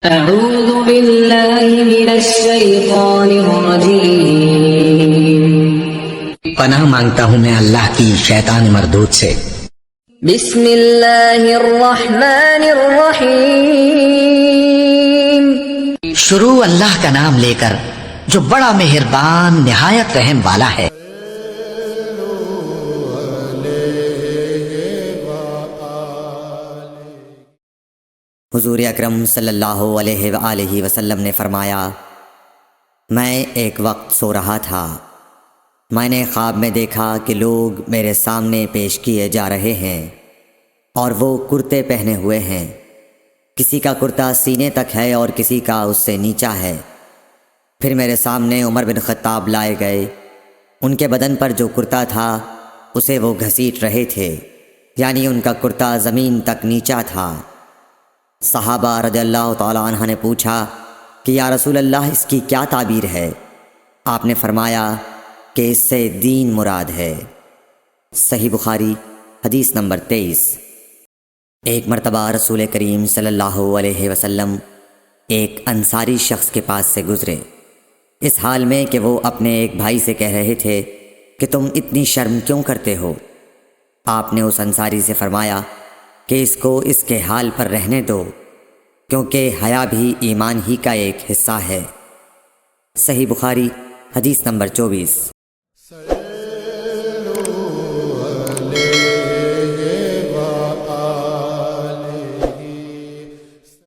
أعوذ بالله من الشيطان الرجيم پناہ مانگتا ہوں میں اللہ کی شیطان مردود سے۔ بسم اللہ الرحمن الرحیم شروع اللہ کا نام لے کر جو بڑا مہربان نہایت رحم والا ہے۔ حضور اکرم صلی اللہ علیہ وآلہ وسلم نے فرمایا، میں ایک وقت سو رہا تھا، میں نے خواب میں دیکھا کہ لوگ میرے سامنے پیش کیے جا رہے ہیں اور وہ کرتے پہنے ہوئے ہیں، کسی کا کرتا سینے تک ہے اور کسی کا اس سے نیچا ہے۔ پھر میرے سامنے عمر بن خطاب لائے گئے، ان کے بدن پر جو کرتا تھا اسے وہ گھسیٹ رہے تھے، یعنی ان کا کرتا زمین تک نیچا تھا۔ صحابہ رضی اللہ تعالی عنہ نے پوچھا کہ یا رسول اللہ اس کی کیا تعبیر ہے؟ آپ نے فرمایا کہ اس سے دین مراد ہے۔ صحیح بخاری حدیث نمبر 23۔ ایک مرتبہ رسول کریم صلی اللہ علیہ وسلم ایک انصاری شخص کے پاس سے گزرے، اس حال میں کہ وہ اپنے ایک بھائی سے کہہ رہے تھے کہ تم اتنی شرم کیوں کرتے ہو؟ آپ نے اس انصاری سے فرمایا کہ اس کو اس کے حال پر رہنے دو، کیونکہ حیا بھی ایمان ہی کا ایک حصہ ہے۔ صحیح بخاری حدیث نمبر 24۔